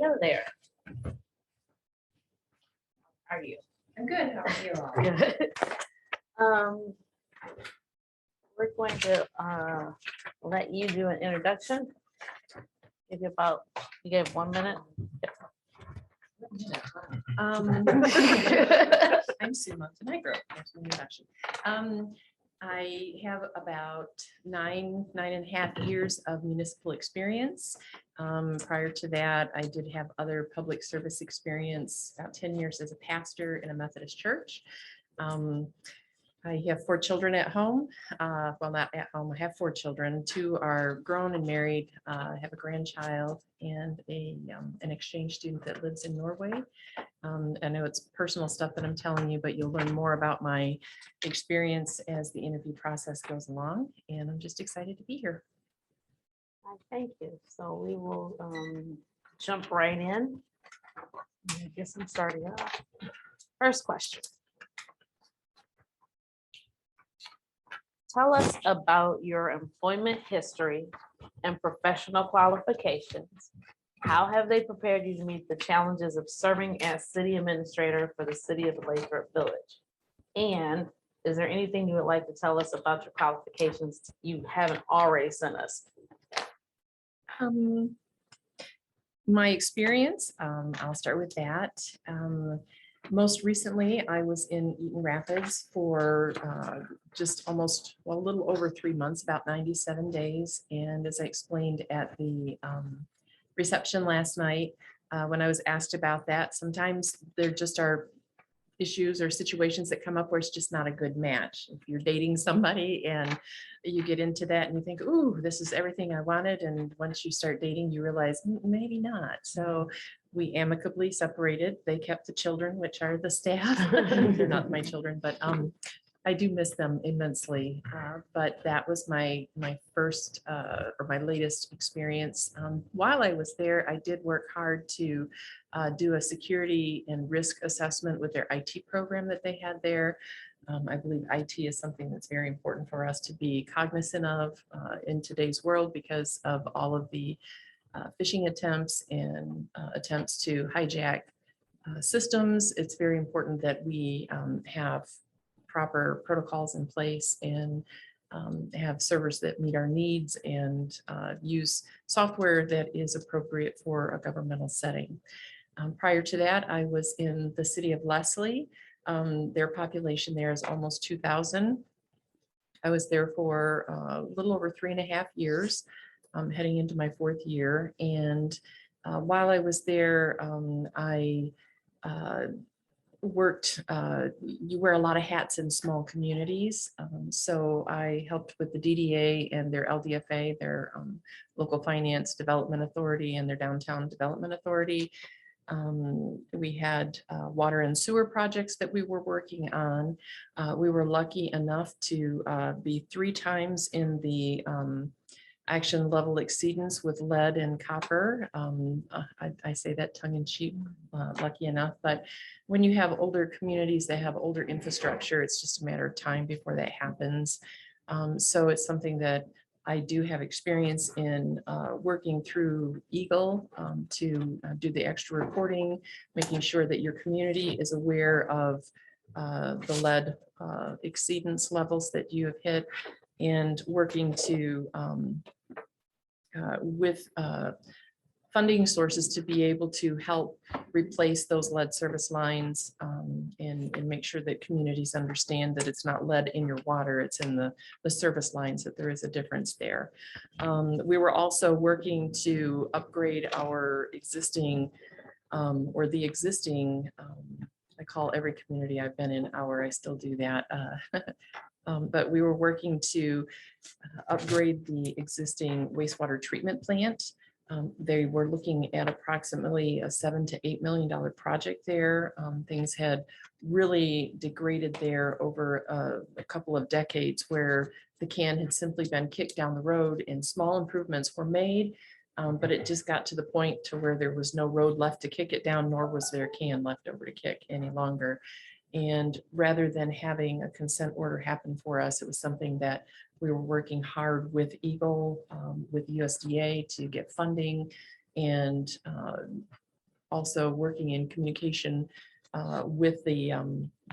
Hello there. How are you? I'm good. How are you all? Good. We're going to let you do an introduction. Give you about, you get 1 minute. I'm Sue Montenegro. That's my introduction. I have about nine and a half years of municipal experience. Prior to that, I did have other public service experience, about 10 years as a pastor in a Methodist church. I have 4 children at home. Well, not at home. I have 4 children. 2 are grown and married. I have a grandchild and an exchange student that lives in Norway. I know it's personal stuff that I'm telling you, but you'll learn more about my experience as the interview process goes along. And I'm just excited to be here. Thank you. So we will jump right in. I guess I'm starting off. First question. Tell us about your employment history and professional qualifications. How have they prepared you to meet the challenges of serving as city administrator for the city of Lathrup Village? And is there anything you would like to tell us about your qualifications you haven't already sent us? My experience, I'll start with that. Most recently, I was in Eaton Rapids for just almost, well, a little over 3 months, about 97 days. And as I explained at the reception last night, when I was asked about that, sometimes there just are issues or situations that come up where it's just not a good match. If you're dating somebody and you get into that and you think, ooh, this is everything I wanted. And once you start dating, you realize maybe not. So we amicably separated. They kept the children, which are the staff. They're not my children, but I do miss them immensely. But that was my first or my latest experience. While I was there, I did work hard to do a security and risk assessment with their IT program that they had there. I believe IT is something that's very important for us to be cognizant of in today's world because of all of the phishing attempts and attempts to hijack systems. It's very important that we have proper protocols in place and have servers that meet our needs and use software that is appropriate for a governmental setting. Prior to that, I was in the city of Leslie. Their population there is almost 2,000. I was there for a little over 3.5 years, heading into my 4th year. And while I was there, I worked, you wear a lot of hats in small communities. So I helped with the DDA and their LDFA, their local finance development authority and their downtown development authority. We had water and sewer projects that we were working on. We were lucky enough to be 3 times in the action level exceedance with lead and copper. I say that tongue in cheek, lucky enough, but when you have older communities that have older infrastructure, it's just a matter of time before that happens. So it's something that I do have experience in working through Eagle to do the extra reporting, making sure that your community is aware of the lead exceedance levels that you have hit, and working to with funding sources to be able to help replace those lead service lines and make sure that communities understand that it's not lead in your water, it's in the service lines, that there is a difference there. We were also working to upgrade our existing or the existing, I call every community I've been in I still do that. But we were working to upgrade the existing wastewater treatment plant. They were looking at approximately a $7 to $8 million project there. Things had really degraded there over a couple of decades where the can had simply been kicked down the road and small improvements were made. But it just got to the point to where there was no road left to kick it down, nor was there a can left over to kick any longer. And rather than having a consent order happen for us, it was something that we were working hard with Eagle, with USDA to get funding and also working in communication with the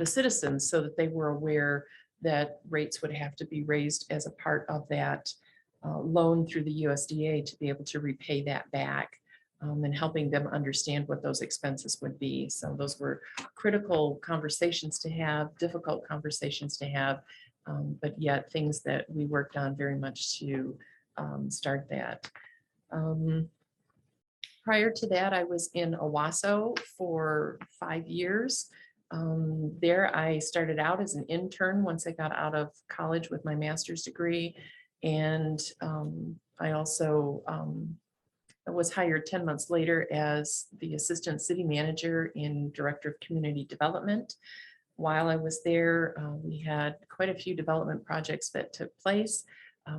citizens so that they were aware that rates would have to be raised as a part of that loan through the USDA to be able to repay that back, and helping them understand what those expenses would be. So those were critical conversations to have, difficult conversations to have, but yet things that we worked on very much to start that. Prior to that, I was in Owasso for 5 years. There I started out as an intern once I got out of college with my master's degree. And I also was hired 10 months later as the assistant city manager and director of community development. While I was there, we had quite a few development projects that took place.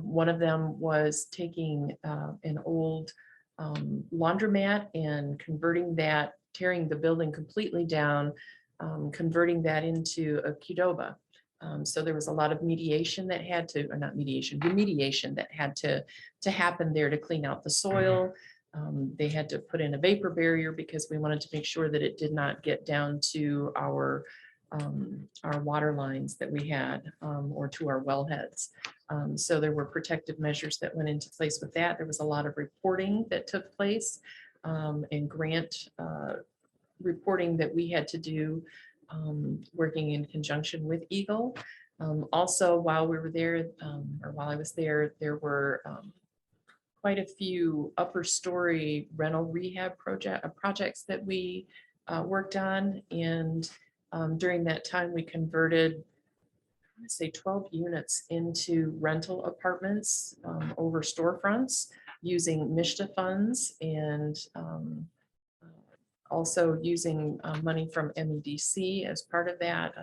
One of them was taking an old laundromat and converting that, tearing the building completely down, converting that into a Qdoba. So there was a lot of mediation that had to, or not mediation, remediation that had to happen there to clean out the soil. They had to put in a vapor barrier because we wanted to make sure that it did not get down to our water lines that we had, or to our wellheads. So there were protective measures that went into place with that. There was a lot of reporting that took place, and grant reporting that we had to do, working in conjunction with Eagle. Also, while we were there, or while I was there, there were quite a few upper story rental rehab projects that we worked on. And during that time, we converted, I want to say 12 units into rental apartments over storefronts using MISHDA funds, and also using money from MEDC as part of that,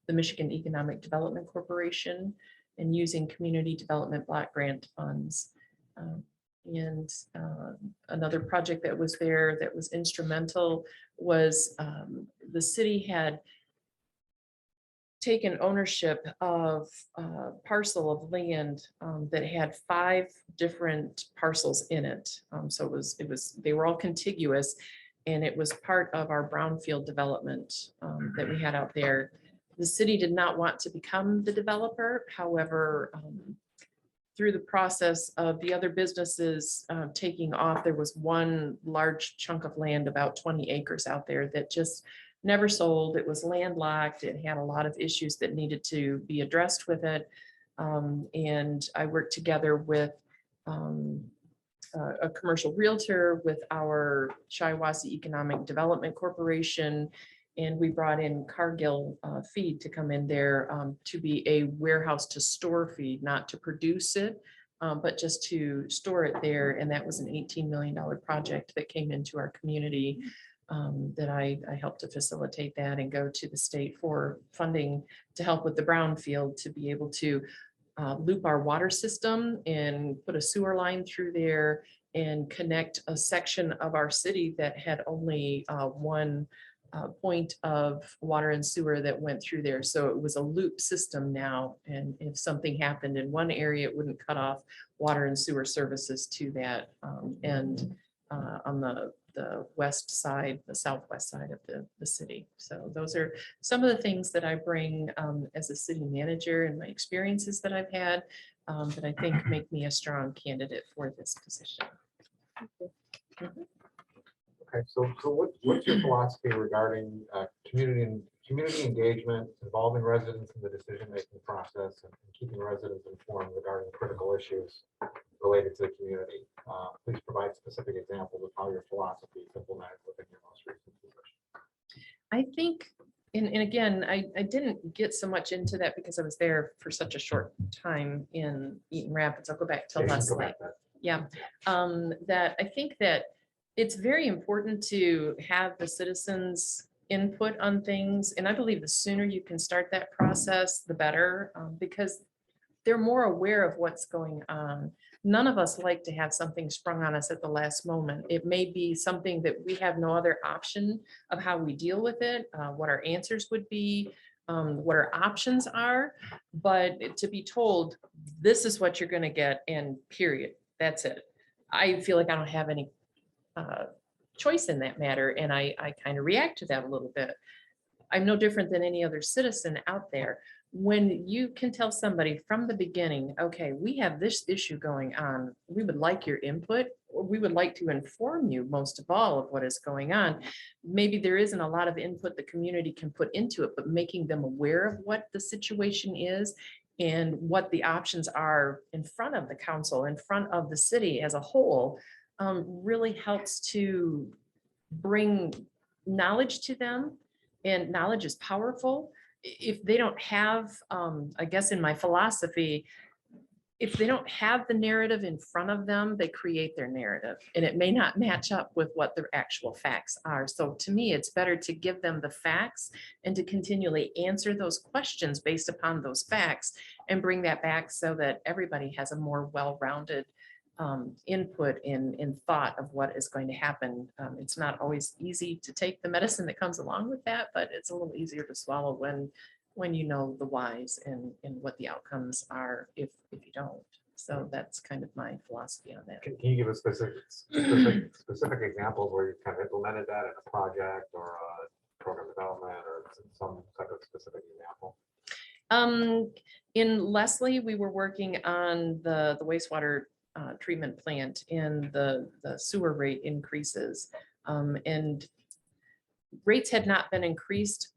the Michigan Economic Development Corporation, and using community development block grant funds. And another project that was there that was instrumental was the city had taken ownership of a parcel of land that had 5 different parcels in it. So they were all contiguous, and it was part of our brownfield development that we had out there. The city did not want to become the developer. However, through the process of the other businesses taking off, there was one large chunk of land, about 20 acres out there, that just never sold. It was landlocked. It had a lot of issues that needed to be addressed with it. And I worked together with a commercial realtor, with our Shiawassee Economic Development Corporation, and we brought in Cargill feed to come in there to be a warehouse to store feed, not to produce it, but just to store it there. And that was an $18 million project that came into our community, that I helped to facilitate that and go to the state for funding to help with the brownfield, to be able to loop our water system and put a sewer line through there and connect a section of our city that had only one point of water and sewer that went through there. So it was a loop system now. And if something happened in one area, it wouldn't cut off water and sewer services to that end on the west side, the southwest side of the city. So those are some of the things that I bring as a city manager, and my experiences that I've had that I think make me a strong candidate for this position. Mhm. Okay, so what's your philosophy regarding community engagement, involving residents in the decision-making process, and keeping residents informed regarding critical issues related to the community? Please provide specific examples of how your philosophy is implemented within your most recent position. I think, and again, I didn't get so much into that because I was there for such a short time in Eaton Rapids. I'll go back to Yeah, you can go Leslie. back to that. Yeah, that I think that it's very important to have the citizens' input on things. And I believe the sooner you can start that process, the better, because they're more aware of what's going on. None of us like to have something sprung on us at the last moment. It may be something that we have no other option of how we deal with it, what our answers would be, what our options are. But to be told, this is what you're going to get, and period, that's it. I feel like I don't have any choice in that matter. And I kind of react to that a little bit. I'm no different than any other citizen out there. When you can tell somebody from the beginning, okay, we have this issue going on, we would like your input, or we would like to inform you most of all of what is going on. Maybe there isn't a lot of input the community can put into it, but making them aware of what the situation is and what the options are in front of the council, in front of the city as a whole, really helps to bring knowledge to them. And knowledge is powerful. If they don't have, I guess in my philosophy, if they don't have the narrative in front of them, they create their narrative and it may not match up with what their actual facts are. So to me, it's better to give them the facts and to continually answer those questions based upon those facts and bring that back so that everybody has a more well-rounded input in thought of what is going to happen. It's not always easy to take the medicine that comes along with that, but it's a little easier to swallow when you know the whys and what the outcomes are if you don't. So that's kind of my philosophy on that. Can you give us specific examples where you've kind of implemented that in a project or a program development or some type of specific example? In Leslie, we were working on the wastewater treatment plant and the sewer rate increases. And rates had not been increased.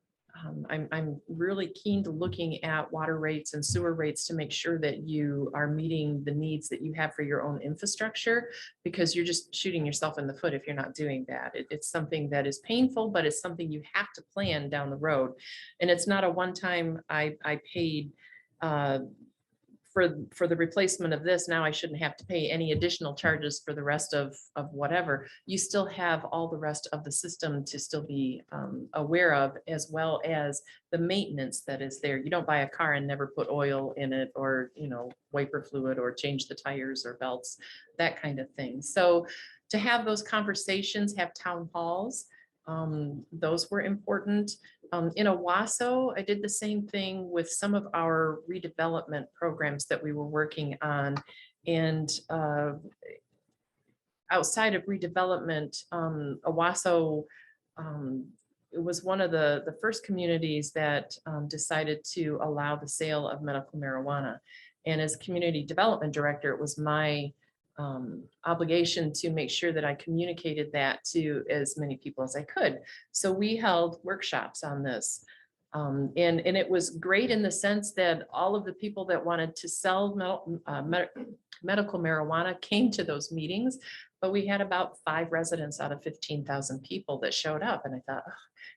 I'm really keen to looking at water rates and sewer rates to make sure that you are meeting the needs that you have for your own infrastructure, because you're just shooting yourself in the foot if you're not doing that. It's something that is painful, but it's something you have to plan down the road. And it's not a one-time I paid for the replacement of this. Now I shouldn't have to pay any additional charges for the rest of whatever. You still have all the rest of the system to still be aware of, as well as the maintenance that is there. You don't buy a car and never put oil in it, or, you know, wiper fluid, or change the tires or belts, that kind of thing. So to have those conversations, have town halls, those were important. In Owasso, I did the same thing with some of our redevelopment programs that we were working on. And outside of redevelopment, Owasso, it was one of the first communities that decided to allow the sale of medical marijuana. And as community development director, it was my obligation to make sure that I communicated that to as many people as I could. So we held workshops on this. And it was great in the sense that all of the people that wanted to sell medical marijuana came to those meetings, but we had about 5 residents out of 15,000 people that showed up. And I thought, oh,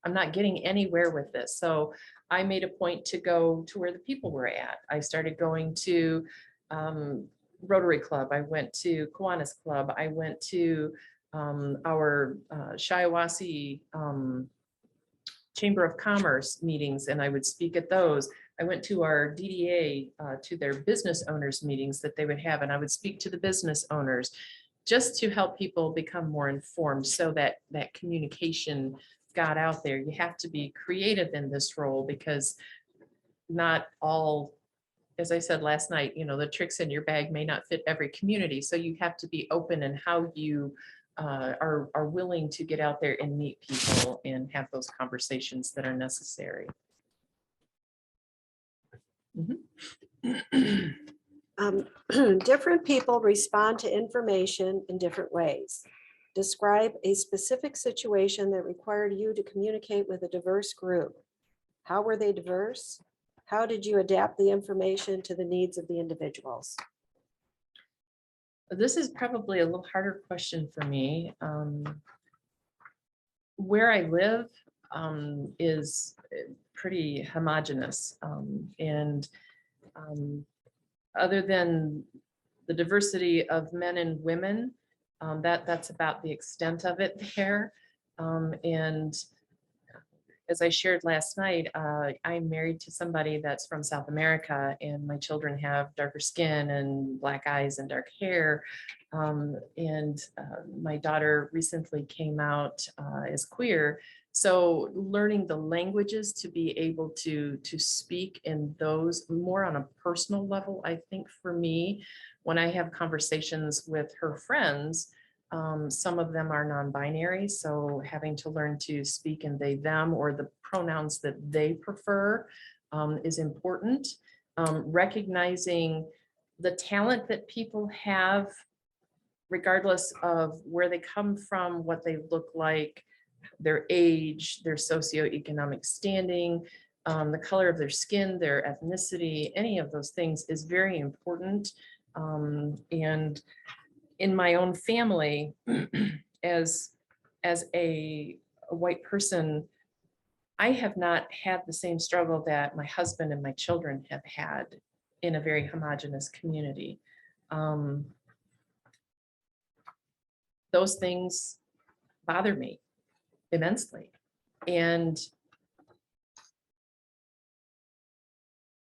I'm not getting anywhere with this. So I made a point to go to where the people were at. I started going to Rotary Club. I went to Kiwanis Club. I went to our Shiawassee Chamber of Commerce meetings, and I would speak at those. I went to our DDA, to their business owners meetings that they would have, and I would speak to the business owners just to help people become more informed, so that that communication got out there. You have to be creative in this role, because not all, as I said last night, you know, the tricks in your bag may not fit every community. So you have to be open in how you are willing to get out there and meet people and have those conversations that are necessary. Different people respond to information in different ways. Describe a specific situation that required you to communicate with a diverse group. How were they diverse? How did you adapt the information to the needs of the individuals? This is probably a little harder question for me. Where I live is pretty homogeneous, and other than the diversity of men and women, that's about the extent of it there. And as I shared last night, I'm married to somebody that's from South America, and my children have darker skin and black eyes and dark hair. And my daughter recently came out as queer. So learning the languages to be able to speak in those more on a personal level, I think for me, when I have conversations with her friends, Some of them are non-binary, so having to learn to speak in they, them, or the pronouns that they prefer is important. Recognizing the talent that people have, regardless of where they come from, what they look like, their age, their socioeconomic standing, the color of their skin, their ethnicity, any of those things is very important. And in my own family, as a white person, I have not had the same struggle that my husband and my children have had in a very homogeneous community. Those things bother me immensely. And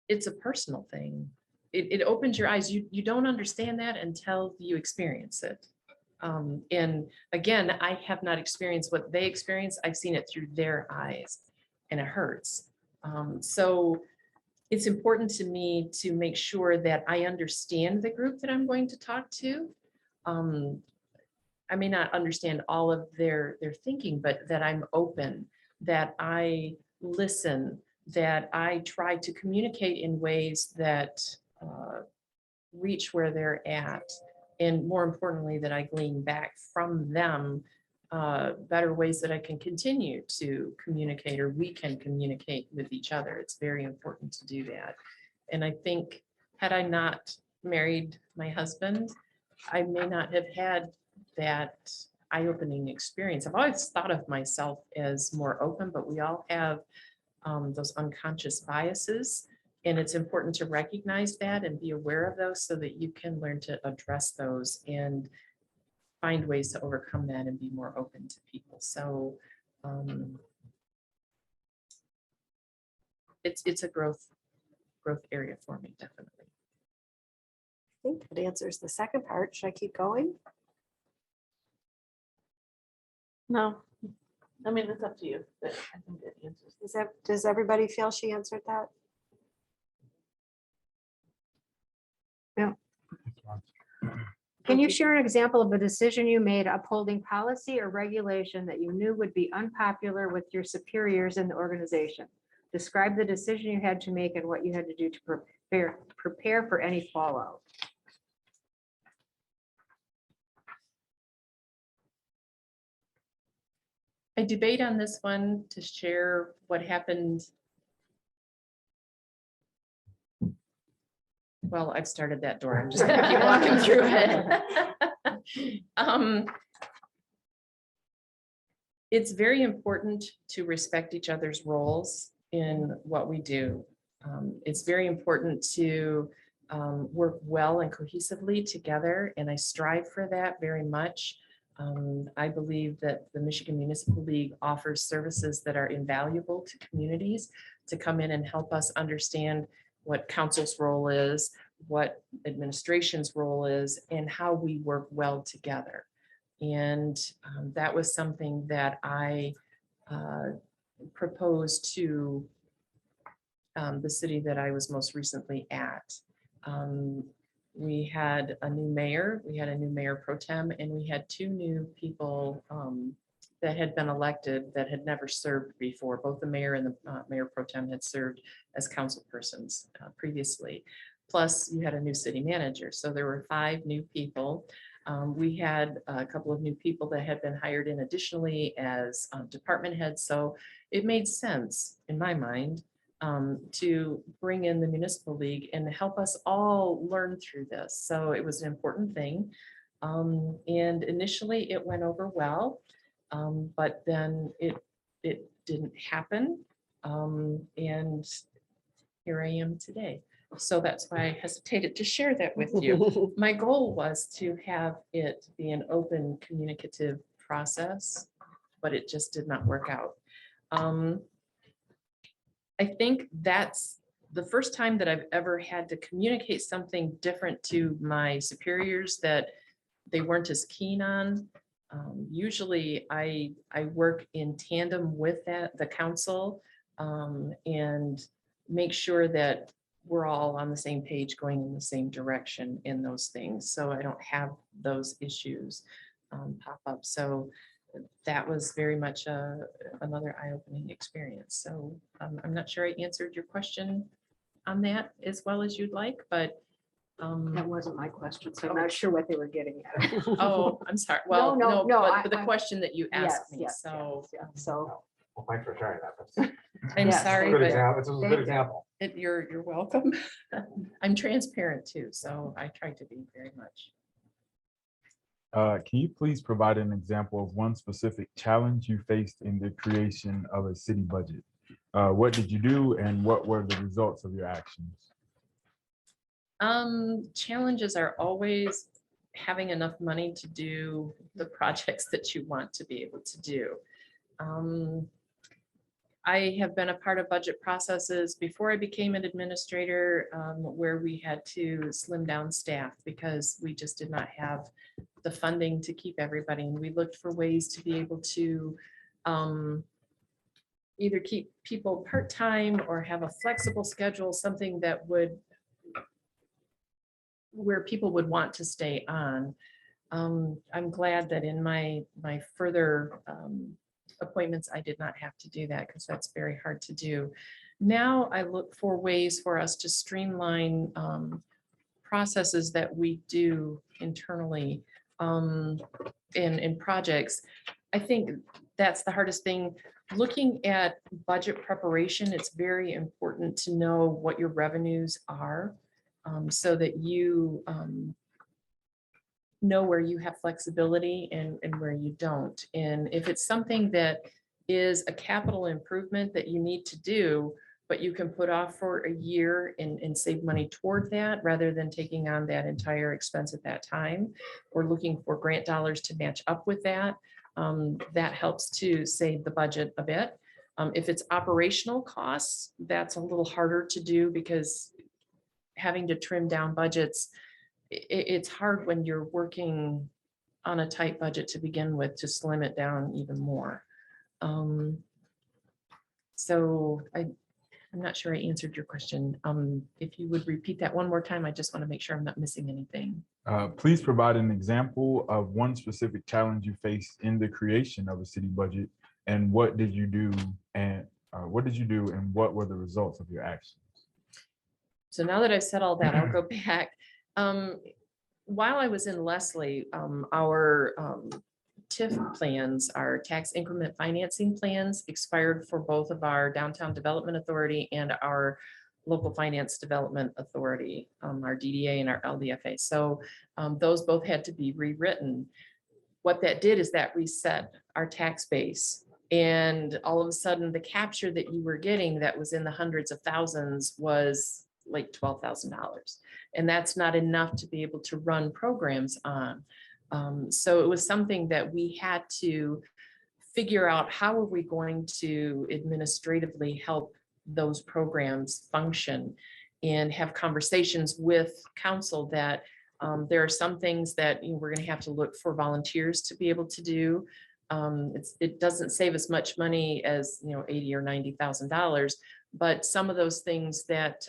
it's a personal thing. It opens your eyes. You don't understand that until you experience it. And again, I have not experienced what they experience. I've seen it through their eyes, and it hurts. So it's important to me to make sure that I understand the group that I'm going to talk to. I may not understand all of their thinking, but that I'm open, that I listen, that I try to communicate in ways that reach where they're at. And more importantly, that I glean back from them better ways that I can continue to communicate, or we can communicate with each other. It's very important to do that. And I think had I not married my husband, I may not have had that eye-opening experience. I've always thought of myself as more open, but we all have those unconscious biases. And it's important to recognize that and be aware of those so that you can learn to address those and find ways to overcome that and be more open to people. So it's a growth area for me, definitely. I think that answers the second part. Should I keep going? No, I mean, it's up to you, but I think that answers. Does everybody feel she answered that? Can you share an example of a decision you made upholding policy or regulation that you knew would be unpopular with your superiors in the organization? Describe the decision you had to make and what you had to do to prepare for any fallout. I debate on this one to share what happened. Well, I've started that door. I'm just gonna keep walking through it. It's very important to respect each other's roles in what we do. It's very important to work well and cohesively together, and I strive for that very much. I believe that the Michigan Municipal League offers services that are invaluable to communities to come in and help us understand what council's role is, what administration's role is, and how we work well together. And that was something that I proposed to the city that I was most recently at. We had a new mayor, we had a new mayor pro tem, and we had two new people that had been elected that had never served before. Both the mayor and the mayor pro tem had served as council persons previously. Plus, you had a new city manager. So there were 5 new people. We had a couple of new people that had been hired in additionally as department heads. So it made sense in my mind to bring in the municipal league and help us all learn through this. So it was an important thing. And initially it went over well, but then it didn't happen. And here I am today. So that's why I hesitated to share that with you. My goal was to have it be an open, communicative process, but it just did not work out. I think that's the first time that I've ever had to communicate something different to my superiors that they weren't as keen on. Usually I work in tandem with the council and make sure that we're all on the same page going in the same direction in those things. So I don't have those issues. pop up. So that was very much another eye-opening experience. So I'm not sure I answered your question on that as well as you'd like, but That wasn't my question, so I'm not sure what they were getting at. oh, I'm sorry. Well, no, no, no, but the I- question that you Yes, asked me, yes, so yes, yeah. So, Well, thanks for sharing that. That's- I'm Yes. sorry, Good but example. This was a Thank good you. example. you're welcome. I'm transparent too, so I try to be very much. Can you please provide an example of one specific challenge you faced in the creation of a city budget? What did you do and what were the results of your actions? Challenges are always having enough money to do the projects that you want to be able to do. I have been a part of budget processes before I became an administrator, where we had to slim down staff because we just did not have the funding to keep everybody. And we looked for ways to be able to either keep people part-time or have a flexible schedule, something that would, where people would want to stay on. I'm glad that in my further appointments, I did not have to do that because that's very hard to do. Now I look for ways for us to streamline processes that we do internally in projects. I think that's the hardest thing. Looking at budget preparation, it's very important to know what your revenues are so that you know where you have flexibility and where you don't. And if it's something that is a capital improvement that you need to do, but you can put off for a year and save money toward that rather than taking on that entire expense at that time, or looking for grant dollars to match up with that, that helps to save the budget a bit. If it's operational costs, that's a little harder to do because having to trim down budgets, it's hard when you're working on a tight budget to begin with to slim it down even more. So I'm not sure I answered your question. If you would repeat that one more time, I just want to make sure I'm not missing anything. Please provide an example of one specific challenge you faced in the creation of a city budget, and what did you do and what were the results of your actions? So now that I've said all that, I'll go back. While I was in Leslie, our TIF plans, our tax increment financing plans, expired for both of our Downtown Development Authority and our Local Finance Development Authority, our DDA and our LDFA. So those both had to be rewritten. What that did is that reset our tax base. And all of a sudden, the capture that you were getting that was in the hundreds of thousands was like $12,000. And that's not enough to be able to run programs on. So it was something that we had to figure out, how are we going to administratively help those programs function, and have conversations with council that there are some things that we're going to have to look for volunteers to be able to do. It doesn't save as much money as $80,000 or $90,000, but some of those things that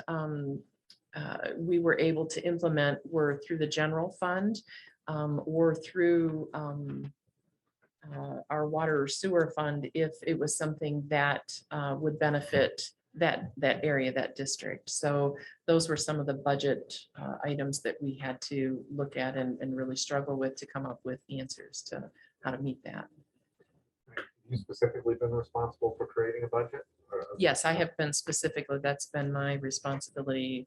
we were able to implement were through the general fund or through our water or sewer fund, if it was something that would benefit that area, that district. So those were some of the budget items that we had to look at and really struggle with to come up with answers to how to meet that. You specifically been responsible for creating a budget? Yes, I have been specifically, that's been my responsibility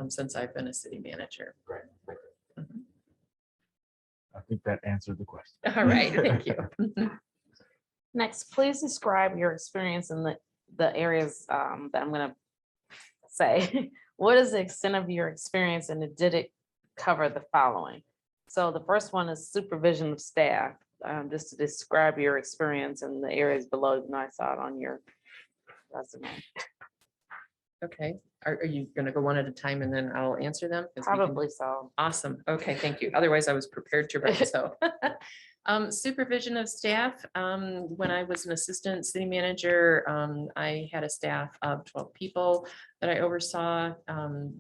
since I've been a city manager. Great. Thank you. Mhm. I think that answered the question. All right, thank you. Next, please describe your experience in the areas that I'm gonna say. What is the extent of your experience, and did it cover the following? So the first one is supervision of staff, just to describe your experience in the areas below. And I saw it on your resume. Okay, are you gonna go one at a time and then I'll answer them? 'Cause we can- Probably so. Awesome. Okay, thank you. Otherwise, I was prepared to write, so. Supervision of staff. When I was an assistant city manager, I had a staff of 12 people that I oversaw,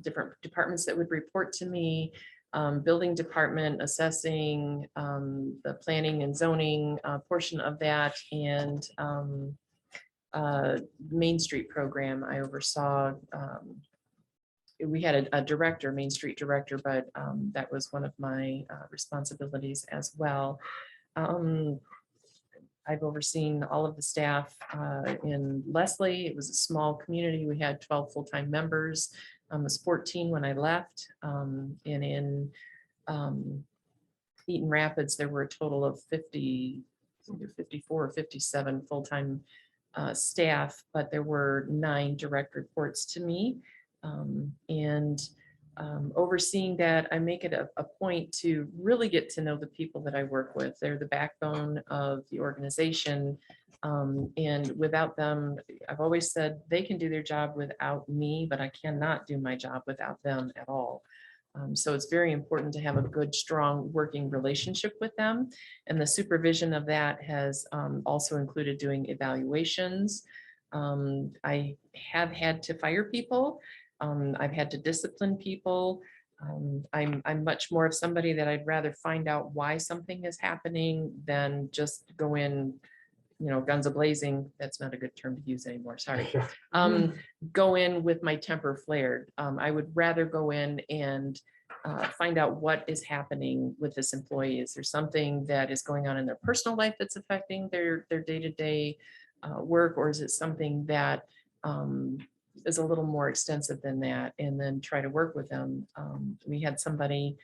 different departments that would report to me. building department, assessing the planning and zoning portion of that, and Main Street program. I oversaw, we had a director, Main Street director, but that was one of my responsibilities as well. I've overseen all of the staff in Leslie. It was a small community. We had 12 full-time members. I was 14 when I left. And in Eaton Rapids, there were a total of 54 or 57 full-time staff, but there were 9 direct reports to me. Overseeing that, I make it a point to really get to know the people that I work with. They're the backbone of the organization. And without them, I've always said they can do their job without me, but I cannot do my job without them at all. So it's very important to have a good, strong working relationship with them. And the supervision of that has also included doing evaluations. I have had to fire people. I've had to discipline people. I'm much more of somebody that I'd rather find out why something is happening than just go in, guns a-blazing. That's not a good term to use anymore, sorry. Go in with my temper flared. I would rather go in and find out what is happening with this employee. Is there something that is going on in their personal life that's affecting their day-to-day work, or is it something that is a little more extensive than that, and then try to work with them. We had somebody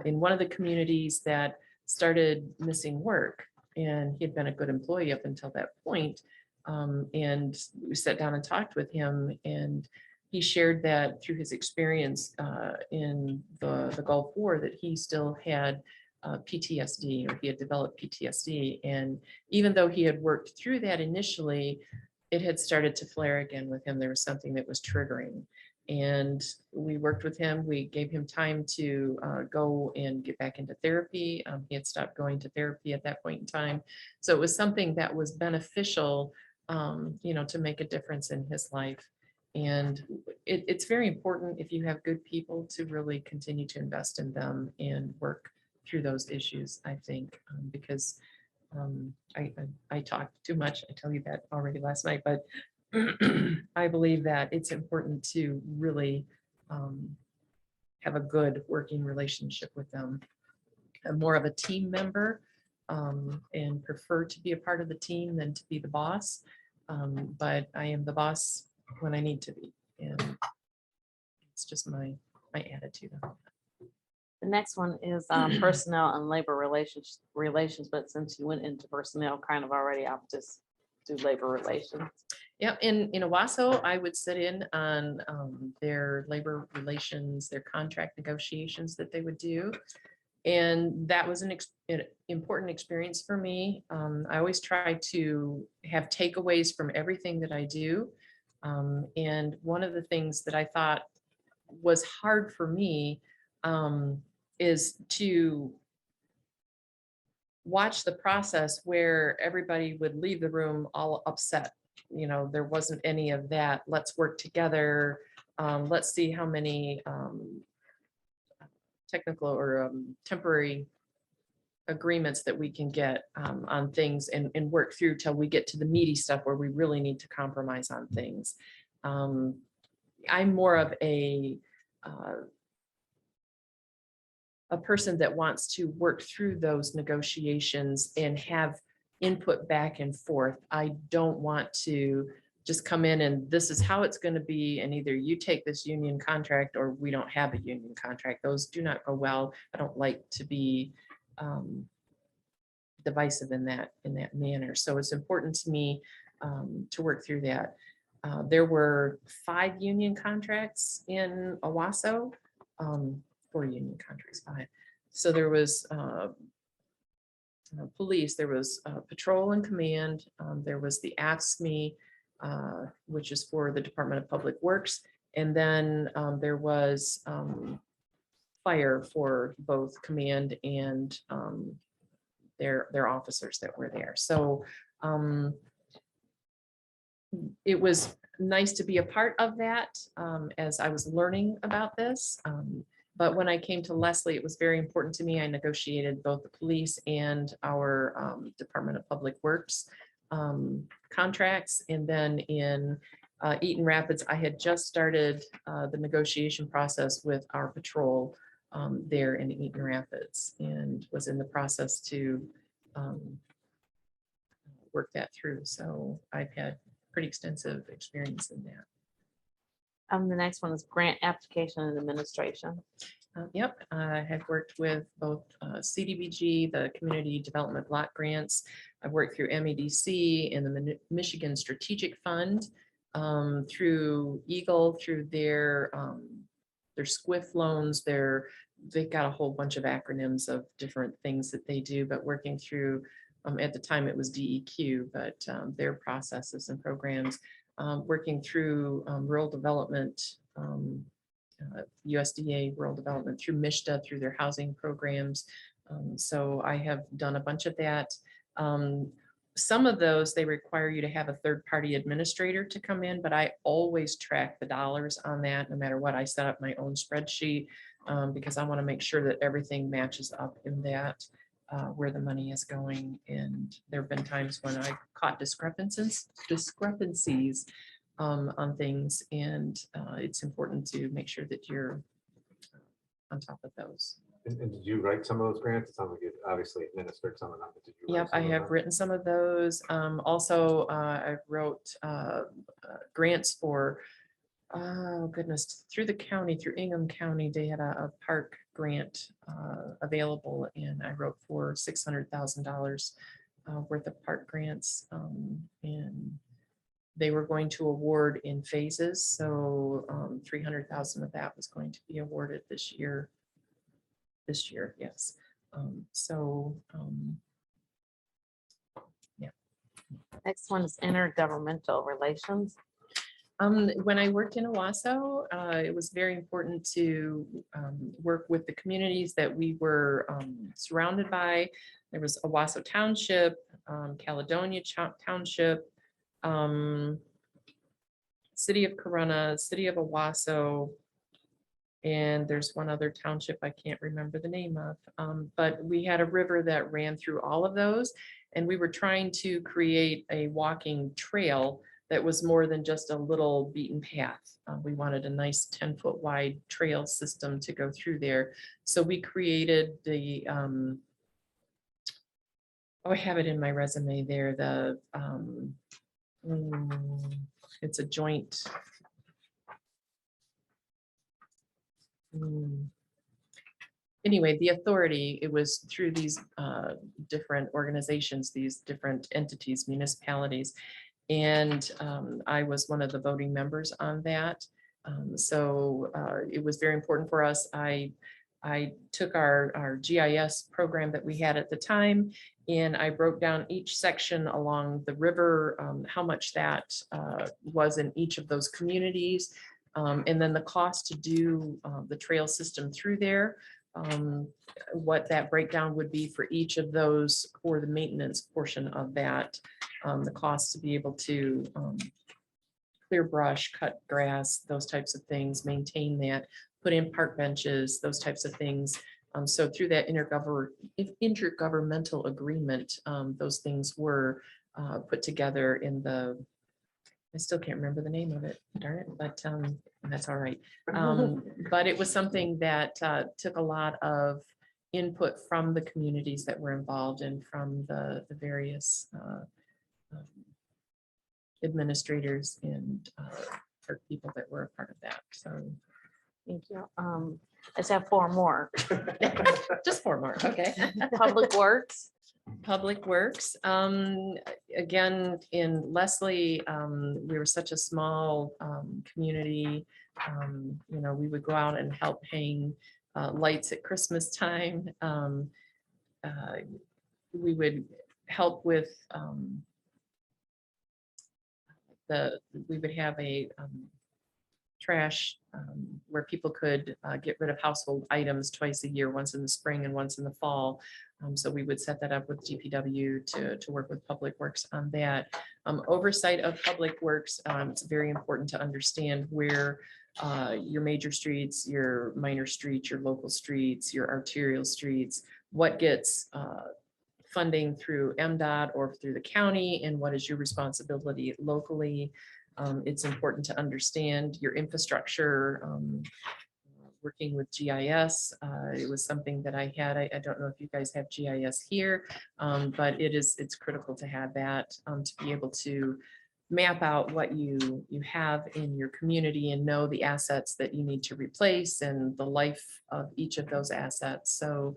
in one of the communities that started missing work, and he had been a good employee up until that point. And we sat down and talked with him, and he shared that through his experience in the Gulf War, that he still had PTSD, or he had developed PTSD. And even though he had worked through that initially, it had started to flare again with him. There was something that was triggering. And we worked with him. We gave him time to go and get back into therapy. He had stopped going to therapy at that point in time. So it was something that was beneficial, to make a difference in his life. And it's very important, if you have good people, to really continue to invest in them and work through those issues, I think, because I talked too much. I tell you that already last night, but I believe that it's important to really have a good working relationship with them. I'm more of a team member and prefer to be a part of the team than to be the boss. But I am the boss when I need to be, and it's just my attitude on that. The next one is personnel and labor relations, but since you went into personnel kind of already, I'll just do labor relations. Yeah, in Owasso, I would sit in on their labor relations, their contract negotiations that they would do. And that was an important experience for me. I always try to have takeaways from everything that I do. And one of the things that I thought was hard for me is to watch the process where everybody would leave the room all upset. There wasn't any of that. Let's work together. Let's see how many technical or temporary agreements that we can get on things and work through till we get to the meaty stuff where we really need to compromise on things. I'm more of a person that wants to work through those negotiations and have input back and forth. I don't want to just come in and this is how it's going to be, and either you take this union contract or we don't have a union contract. Those do not go well. I don't like to be divisive in that manner. So it's important to me to work through that. There were 5 union contracts in Owasso, 4 union contracts, 5. So there was police, there was patrol and command, there was the AFSCME, which is for the Department of Public Works, and then there was fire for both command and their officers that were there. So it was nice to be a part of that as I was learning about this. But when I came to Leslie, it was very important to me. I negotiated both the police and our Department of Public Works contracts. And then in Eaton Rapids, I had just started the negotiation process with our patrol there in Eaton Rapids, and was in the process to work that through. So I've had pretty extensive experience in that. The next one is grant application and administration. Yep, I have worked with both CDBG, the Community Development Block Grants. I've worked through MEDC and the Michigan Strategic Fund, through Eagle, through their SQUIF loans. They've got a whole bunch of acronyms of different things that they do, but working through, at the time it was DEQ, but their processes and programs, working through rural development, USDA rural development, through MISTA, through their housing programs. So I have done a bunch of that. Some of those, they require you to have a third-party administrator to come in, but I always track the dollars on that, no matter what. I set up my own spreadsheet because I want to make sure that everything matches up in that, where the money is going. And there have been times when I caught discrepancies on things, and it's important to make sure that you're on top of those. And did you write some of those grants? It sounds like you obviously administered some of them. But did you write Yep, I some of have them? written some of those. Also, I wrote grants for, oh goodness, through the county, through Ingham County, they had a park grant available, and I wrote for $600,000 worth of park grants. And they were going to award in phases, so 300,000 of that was going to be awarded this year. Yes. Yeah. Next one is intergovernmental relations. When I worked in Owasso, it was very important to work with the communities that we were surrounded by. There was Owasso Township, Caledonia Township, City of Corunna, City of Owasso, and there's one other township I can't remember the name of. But we had a river that ran through all of those, and we were trying to create a walking trail that was more than just a little beaten path. We wanted a nice 10-foot wide trail system to go through there. So we created the, I have it in my resume there, it's a joint. Anyway, the authority, it was through these different organizations, these different entities, municipalities. And I was one of the voting members on that. So it was very important for us. I took our GIS program that we had at the time, and I broke down each section along the river, how much that was in each of those communities. And then the cost to do the trail system through there, what that breakdown would be for each of those for the maintenance portion of that, the cost to be able to clear brush, cut grass, those types of things, maintain that, put in park benches, those types of things. So through that intergovernmental agreement, those things were put together in the, I still can't remember the name of it, darn it, but that's all right. But it was something that took a lot of input from the communities that were involved and from the various administrators and for people that were a part of that. So Thank you. I just have four more. just 4 more, okay. Public Works. Public Works. Again, in Leslie, we were such a small community. We would go out and help hang lights at Christmas time. We would help with we would have a trash where people could get rid of household items twice a year, once in the spring and once in the fall. So we would set that up with DPW to work with Public Works on that. Oversight of Public Works, it's very important to understand where your major streets, your minor streets, your local streets, your arterial streets, what gets funding through MDOT or through the county, and what is your responsibility locally. It's important to understand your infrastructure. Working with GIS, it was something that I had. I don't know if you guys have GIS here, but it's critical to have that to be able to map out what you have in your community and know the assets that you need to replace and the life of each of those assets. So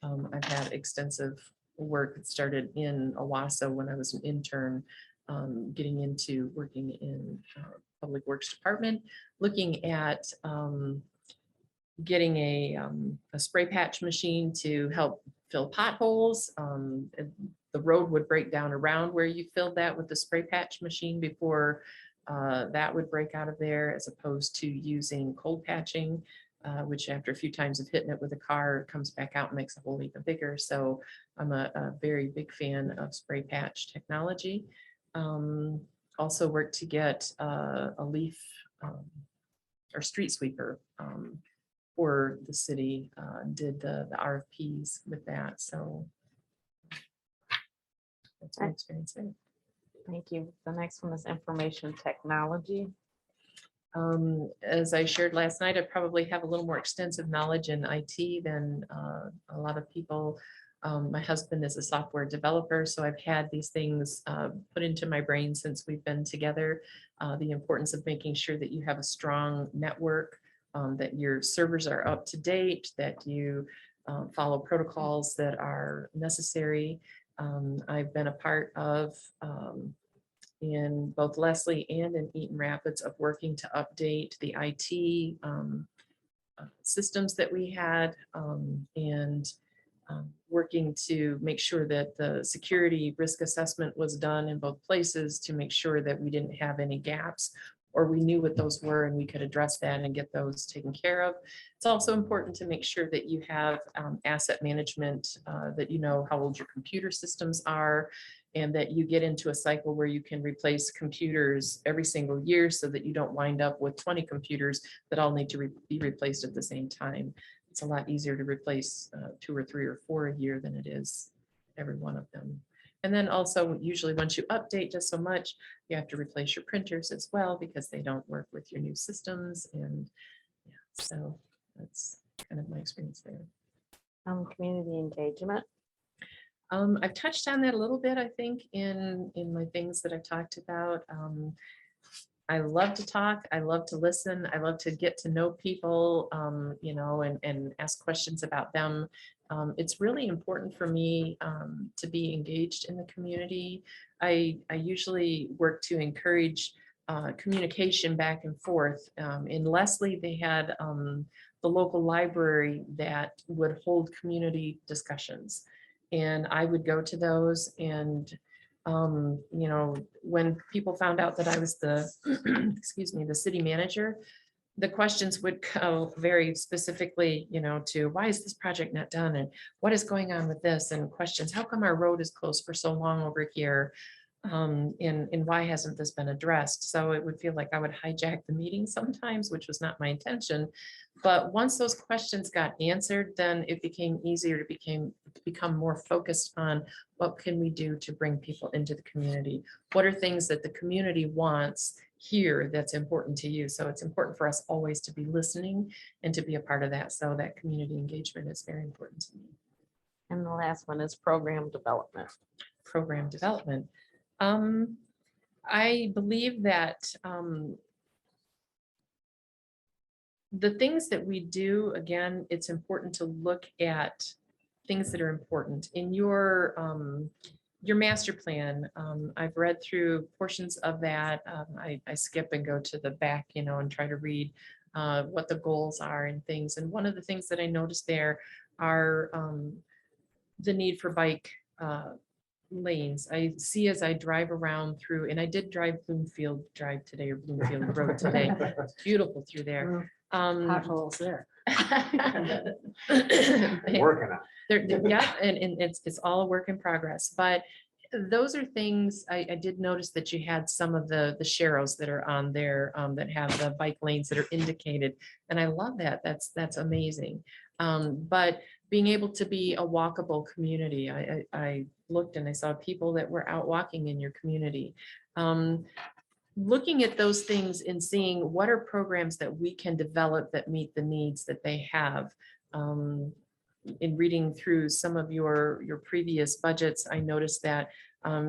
I've had extensive work that started in Owasso when I was an intern, getting into working in Public Works Department, looking at getting a spray patch machine to help fill potholes. The road would break down around where you filled that with the spray patch machine before that would break out of there, as opposed to using cold patching, which after a few times of hitting it with a car, it comes back out and makes a hole even bigger. So I'm a very big fan of spray patch technology. Also worked to get a leaf or street sweeper for the city, did the RFPs with that. So that's my experience there. Thank you. The next one is information technology. As I shared last night, I probably have a little more extensive knowledge in IT than a lot of people. My husband is a software developer, so I've had these things put into my brain since we've been together. The importance of making sure that you have a strong network, that your servers are up to date, that you follow protocols that are necessary. I've been a part of in both Leslie and in Eaton Rapids of working to update the IT systems that we had, and working to make sure that the security risk assessment was done in both places to make sure that we didn't have any gaps, or we knew what those were and we could address that and get those taken care of. It's also important to make sure that you have asset management, that you know how old your computer systems are, and that you get into a cycle where you can replace computers every single year so that you don't wind up with 20 computers that all need to be replaced at the same time. It's a lot easier to replace 2 or 3 or 4 a year than it is every one of them. And then also, usually once you update just so much, you have to replace your printers as well because they don't work with your new systems. And yeah, so that's kind of my experience there. Community engagement. I've touched on that a little bit, I think, in my things that I've talked about. I love to talk. I love to listen. I love to get to know people, you know, and ask questions about them. It's really important for me to be engaged in the community. I usually work to encourage communication back and forth. In Leslie, they had the local library that would hold community discussions. And I would go to those, and you know, when people found out that I was the, excuse me, the city manager, the questions would go very specifically, you know, to why is this project not done, and what is going on with this, and questions, how come our road is closed for so long over here, and why hasn't this been addressed? So it would feel like I would hijack the meeting sometimes, which was not my intention. But once those questions got answered, then it became easier to become more focused on what can we do to bring people into the community? What are things that the community wants here that's important to you? So it's important for us always to be listening and to be a part of that. So that community engagement is very important to me. And the last one is program development. Program development. I believe that the things that we do, again, it's important to look at things that are important in your master plan. I've read through portions of that. I skip and go to the back, you know, and try to read what the goals are and things. And one of the things that I noticed there are the need for bike lanes. I see as I drive around through, and I did drive Bloomfield Drive today, or Bloomfield Road today. It's beautiful through there. Potholes there. Working on it. Yeah, and it's all a work in progress. But Those are things, I did notice that you had some of the sharrows that are on there, that have the bike lanes that are indicated. And I love that. That's amazing. But being able to be a walkable community, I looked and I saw people that were out walking in your community. Looking at those things and seeing what are programs that we can develop that meet the needs that they have. In reading through some of your previous budgets, I noticed that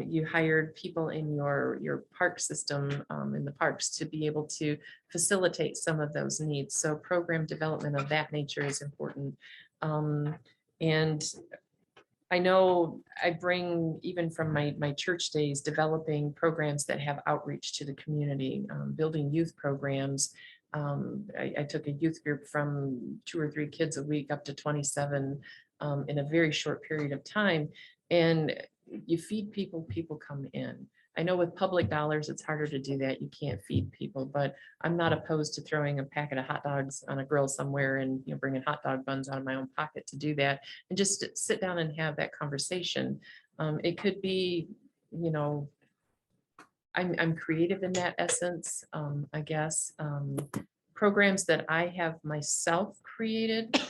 you hired people in your park system, in the parks, to be able to facilitate some of those needs. So program development of that nature is important. And I know I bring, even from my church days, developing programs that have outreach to the community, building youth programs. I took a youth group from 2 or 3 kids a week up to 27 in a very short period of time. And you feed people, people come in. I know with public dollars, it's harder to do that. You can't feed people, but I'm not opposed to throwing a packet of hot dogs on a grill somewhere and, bringing hot dog buns out of my own pocket to do that, and just sit down and have that conversation. It could be, I'm creative in that essence, I guess. Programs that I have myself created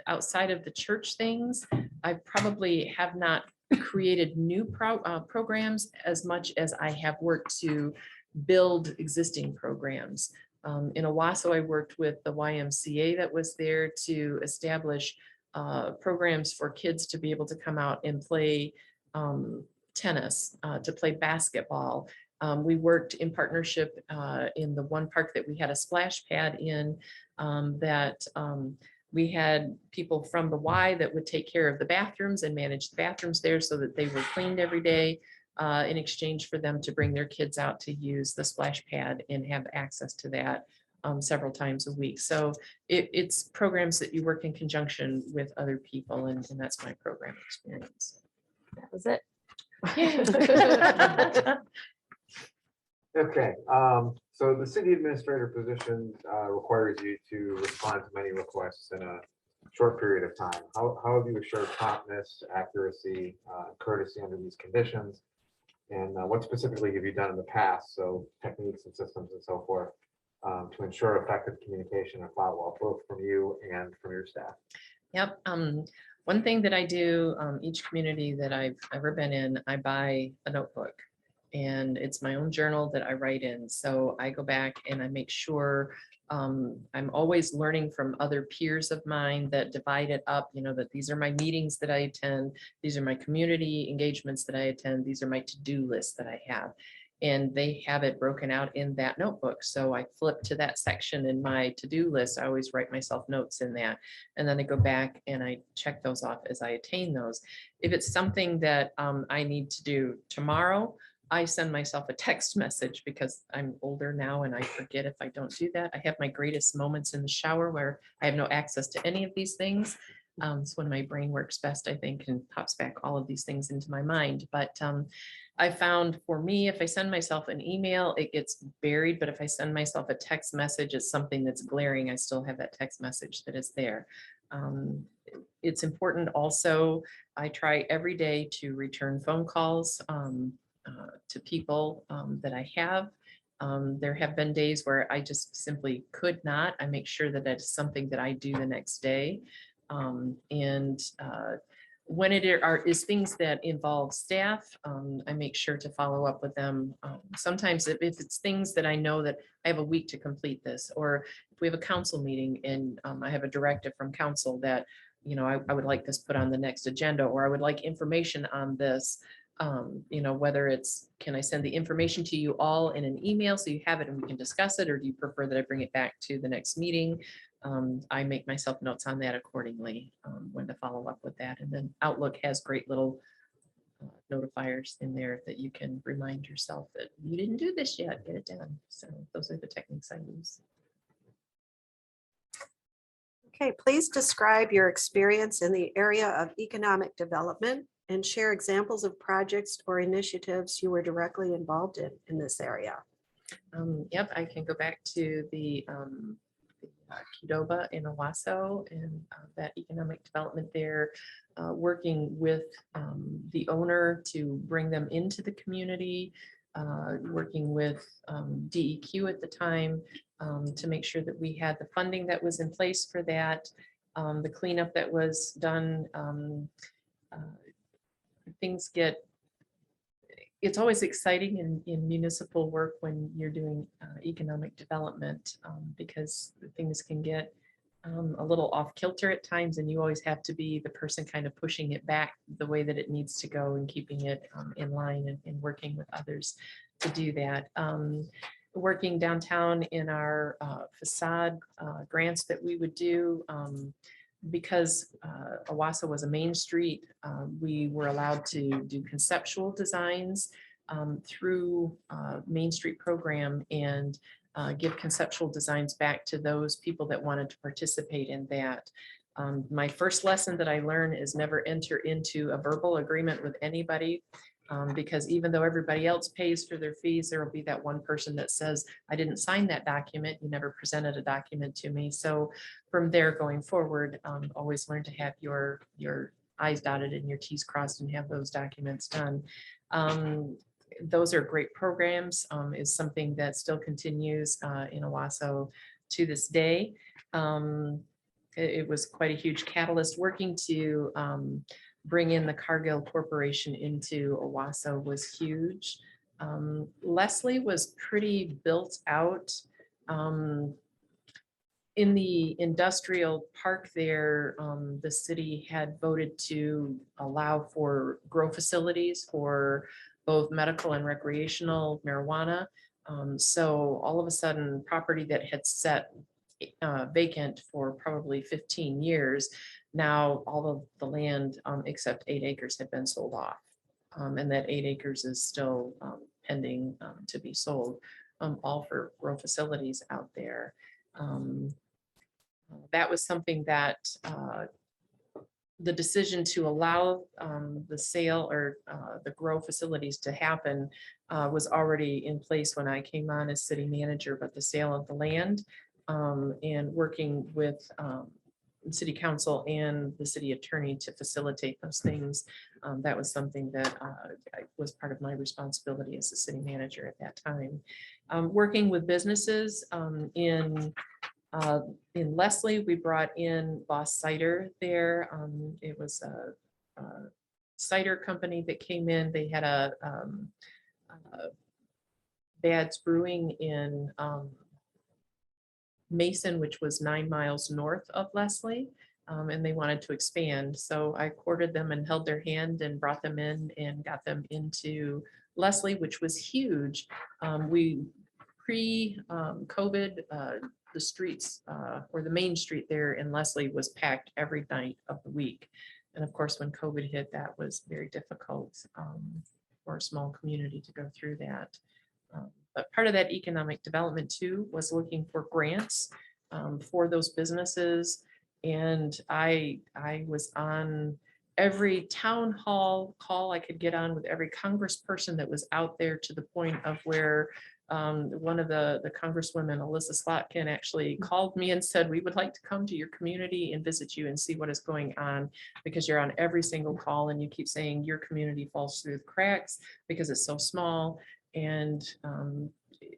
outside of the church things, I probably have not created new programs as much as I have worked to build existing programs. In Owasso, I worked with the YMCA that was there to establish programs for kids to be able to come out and play tennis, to play basketball. We worked in partnership in the one park that we had a splash pad in, that we had people from the Y that would take care of the bathrooms and manage the bathrooms there so that they were cleaned every day, in exchange for them to bring their kids out to use the splash pad and have access to that several times a week. So it's programs that you work in conjunction with other people, and that's my program experience. That was it. Okay, so the city administrator position requires you to respond to many requests in a short period of time. How have you assured promptness, accuracy, courtesy under these conditions? And what specifically have you done in the past, so techniques and systems and so forth, to ensure effective communication and follow-up, both from you and from your staff? Yep. One thing that I do, each community that I've ever been in, I buy a notebook. And it's my own journal that I write in. So I go back and I make sure I'm always learning from other peers of mine that divide it up, that these are my meetings that I attend. These are my community engagements that I attend. These are my to-do lists that I have. And they have it broken out in that notebook. So I flip to that section in my to-do list. I always write myself notes in that. And then I go back and I check those off as I attain those. If it's something that I need to do tomorrow, I send myself a text message because I'm older now and I forget if I don't do that. I have my greatest moments in the shower where I have no access to any of these things. It's when my brain works best, I think, and pops back all of these things into my mind. But I found, for me, if I send myself an email, it gets buried. But if I send myself a text message, it's something that's glaring. I still have that text message that is there. It's important also, I try every day to return phone calls to people that I have. There have been days where I just simply could not. I make sure that that's something that I do the next day. When it is things that involve staff, I make sure to follow up with them. Sometimes if it's things that I know that I have a week to complete this, or if we have a council meeting and I have a directive from council that, I would like this put on the next agenda, or I would like information on this. Whether it's, can I send the information to you all in an email so you have it and we can discuss it, or do you prefer that I bring it back to the next meeting? I make myself notes on that accordingly, when to follow up with that. And then Outlook has great little notifiers in there that you can remind yourself that you didn't do this yet, get it done. So those are the techniques I use. Okay, please describe your experience in the area of economic development and share examples of projects or initiatives you were directly involved in this area. Yep, I can go back to the Qdoba in Owasso and that economic development there, working with the owner to bring them into the community, working with DEQ at the time to make sure that we had the funding that was in place for that, the cleanup that was done. Things get, it's always exciting in municipal work when you're doing economic development because things can get a little off kilter at times, and you always have to be the person kind of pushing it back the way that it needs to go and keeping it in line and working with others to do that. Working downtown in our facade grants that we would do, because Owasso was a main street, we were allowed to do conceptual designs through Main Street program and give conceptual designs back to those people that wanted to participate in that. My first lesson that I learned is never enter into a verbal agreement with anybody. Because even though everybody else pays for their fees, there will be that one person that says, I didn't sign that document. You never presented a document to me. So from there going forward, always learn to have your I's dotted and your T's crossed and have those documents done. Those are great programs, is something that still continues in Owasso to this day. It was quite a huge catalyst working to bring in the Cargill Corporation into Owasso was huge. Leslie was pretty built out. In the industrial park there, the city had voted to allow for grow facilities for both medical and recreational marijuana. So all of a sudden, property that had sat vacant for probably 15 years, now all of the land except 8 acres had been sold off. And that 8 acres is still pending to be sold, all for grow facilities out there. That was something that the decision to allow the sale or the grow facilities to happen was already in place when I came on as city manager, but the sale of the land and working with city council and the city attorney to facilitate those things. That was something that was part of my responsibility as the city manager at that time. Working with businesses in Leslie, we brought in Boss Cider there. It was a cider company that came in. They had a Bad's Brewing in Mason, which was 9 miles north of Leslie, and they wanted to expand. So I courted them and held their hand and brought them in and got them into Leslie, which was huge. We pre-COVID, the streets or the main street there in Leslie was packed every night of the week. And of course, when COVID hit, that was very difficult for a small community to go through that. But part of that economic development too was looking for grants for those businesses. And I was on every town hall call I could get on with every congressperson that was out there, to the point of where one of the congresswomen, Alyssa Slotkin, actually called me and said, we would like to come to your community and visit you and see what is going on, because you're on every single call and you keep saying your community falls through the cracks because it's so small. And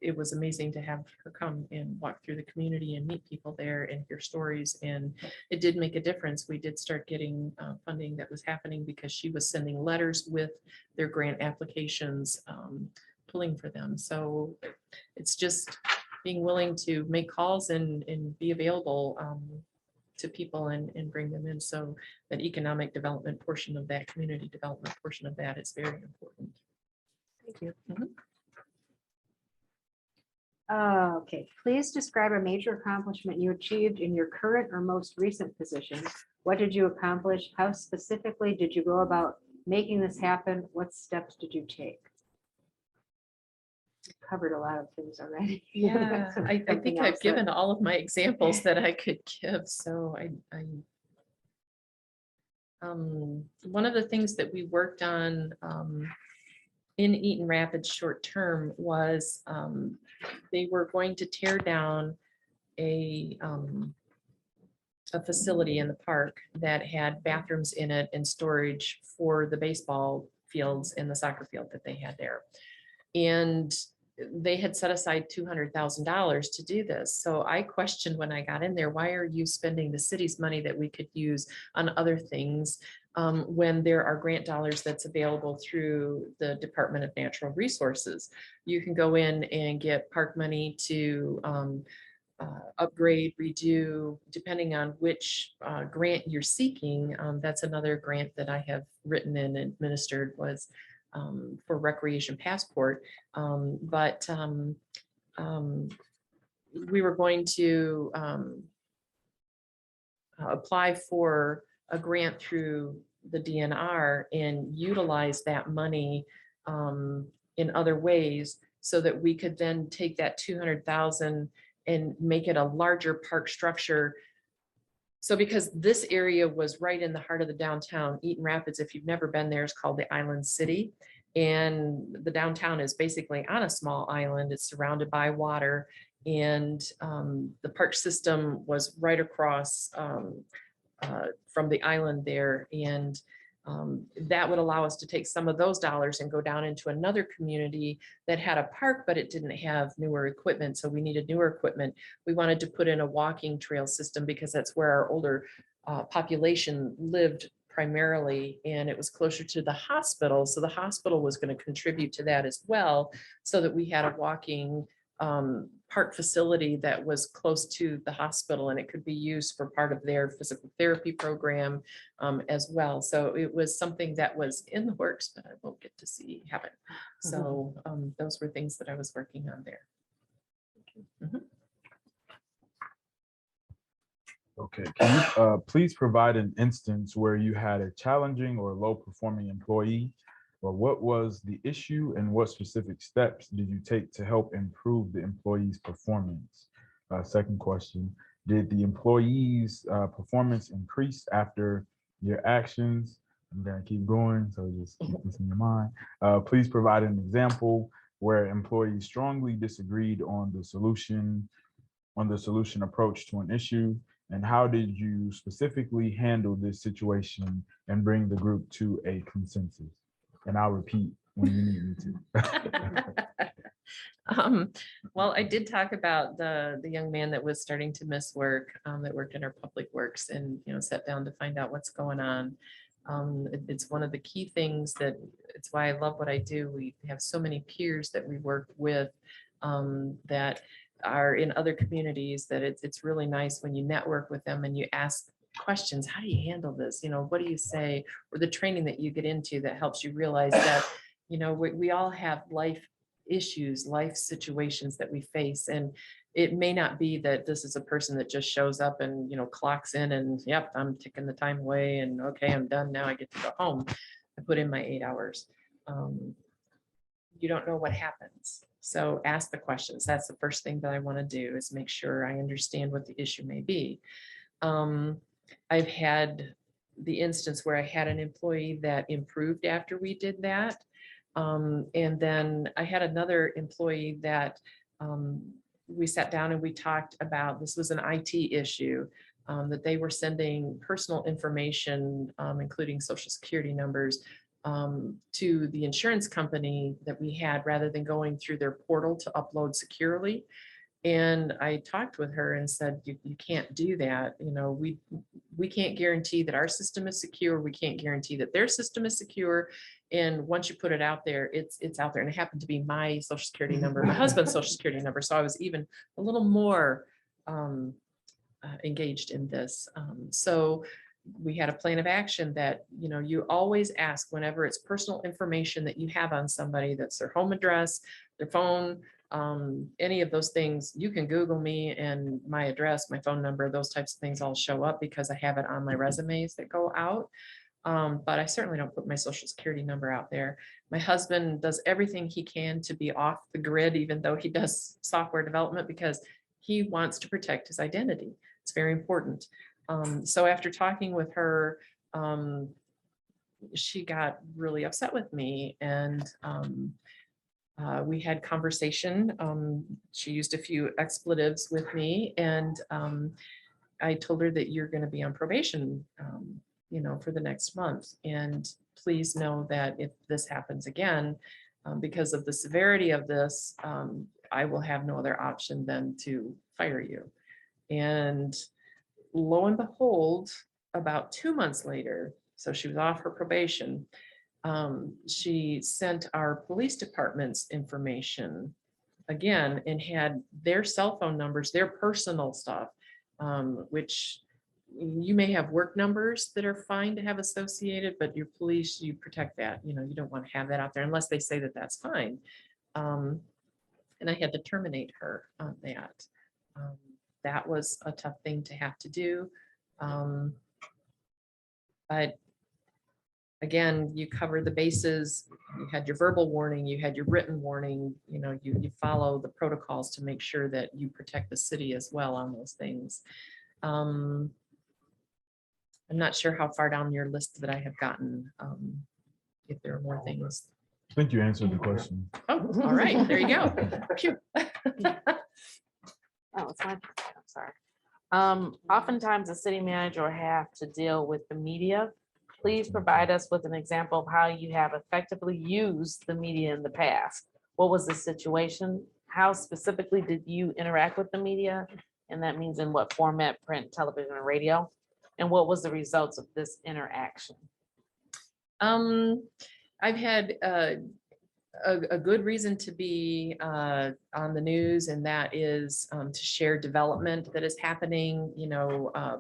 it was amazing to have her come and walk through the community and meet people there and hear stories. And it did make a difference. We did start getting funding that was happening because she was sending letters with their grant applications, pulling for them. So it's just being willing to make calls and be available to people and bring them in. So that economic development portion of that, community development portion of that is very important. Thank you. Mhm. Okay, please describe a major accomplishment you achieved in your current or most recent position. What did you accomplish? How specifically did you go about making this happen? What steps did you take? Covered a lot of things already. Yeah, I Something think else I've given all of my examples that I could give. So one of the things that we worked on in Eaton Rapids short term was they were going to tear down a facility in the park that had bathrooms in it and storage for the baseball fields and the soccer field that they had there. And they had set aside $200,000 to do this. So I questioned when I got in there, why are you spending the city's money that we could use on other things when there are grant dollars that's available through the Department of Natural Resources? You can go in and get park money to upgrade, redo, depending on which grant you're seeking. That's another grant that I have written and administered was for Recreation Passport. But we were going to apply for a grant through the DNR and utilize that money in other ways so that we could then take that 200,000 and make it a larger park structure. So because this area was right in the heart of the downtown, Eaton Rapids, if you've never been there, is called the Island City. And the downtown is basically on a small island. It's surrounded by water. And the park system was right across from the island there. And that would allow us to take some of those dollars and go down into another community that had a park, but it didn't have newer equipment. So we needed newer equipment. We wanted to put in a walking trail system because that's where our older population lived primarily, and it was closer to the hospital. So the hospital was going to contribute to that as well, so that we had a walking park facility that was close to the hospital, and it could be used for part of their physical therapy program as well. So it was something that was in the works, but I won't get to see happen. So those were things that I was working on there. Mhm. Okay, can you please provide an instance where you had a challenging or low performing employee? Or what was the issue and what specific steps did you take to help improve the employee's performance? Second question, did the employee's performance increase after your actions? I'm gonna keep going, so just keep this in your mind. Please provide an example where employees strongly disagreed on the solution approach to an issue, and how did you specifically handle this situation and bring the group to a consensus? And I'll repeat when you need me to. Well, I did talk about the young man that was starting to miss work, that worked in our public works, and sat down to find out what's going on. It's one of the key things that it's why I love what I do. We have so many peers that we work with that are in other communities that it's really nice when you network with them and you ask questions. How do you handle this? What do you say? Or the training that you get into that helps you realize that, we all have life issues, life situations that we face. And it may not be that this is a person that just shows up and, clocks in and, yep, I'm taking the time away and okay, I'm done. Now I get to go home. I put in my 8 hours. You don't know what happens. So ask the questions. That's the first thing that I want to do, is make sure I understand what the issue may be. I've had the instance where I had an employee that improved after we did that. And then I had another employee that we sat down and we talked about, this was an IT issue, that they were sending personal information, including social security numbers, to the insurance company that we had, rather than going through their portal to upload securely. And I talked with her and said, you can't do that. We can't guarantee that our system is secure. We can't guarantee that their system is secure. And once you put it out there, it's out there. And it happened to be my social security number, my husband's social security number. So I was even a little more engaged in this. So we had a plan of action that, you always ask whenever it's personal information that you have on somebody, that's their home address, their phone, any of those things. You can Google me and my address, my phone number, those types of things all show up because I have it on my resumes that go out. But I certainly don't put my social security number out there. My husband does everything he can to be off the grid, even though he does software development, because he wants to protect his identity. It's very important. So after talking with her, she got really upset with me, and We had conversation. She used a few expletives with me, and I told her that you're going to be on probation, for the next month. And please know that if this happens again, because of the severity of this, I will have no other option than to fire you. And lo and behold, about 2 months later, so she was off her probation, she sent our police department's information again and had their cell phone numbers, their personal stuff, which you may have work numbers that are fine to have associated, but your police, you protect that. You don't want to have that out there unless they say that that's fine. And I had to terminate her on that. That was a tough thing to have to do. But again, you cover the bases. You had your verbal warning, you had your written warning, you follow the protocols to make sure that you protect the city as well on those things. I'm not sure how far down your list that I have gotten, if there are more things. I think you answered the question. Oh, all right, there you go. Phew. Oh, it's my, I'm sorry. Oftentimes the city manager will have to deal with the media. Please provide us with an example of how you have effectively used the media in the past. What was the situation? How specifically did you interact with the media? And that means in what format, print, television, and radio? And what was the results of this interaction? I've had a good reason to be on the news, and that is to share development that is happening,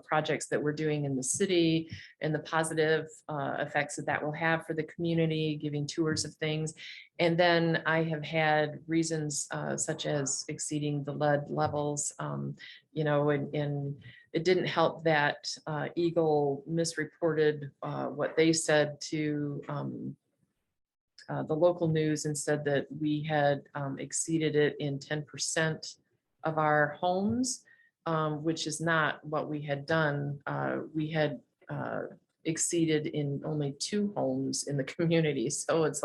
projects that we're doing in the city and the positive effects that will have for the community, giving tours of things. And then I have had reasons such as exceeding the lead levels, and it didn't help that Eagle misreported what they said to the local news and said that we had exceeded it in 10% of our homes, which is not what we had done. We had exceeded in only 2 homes in the community. So it's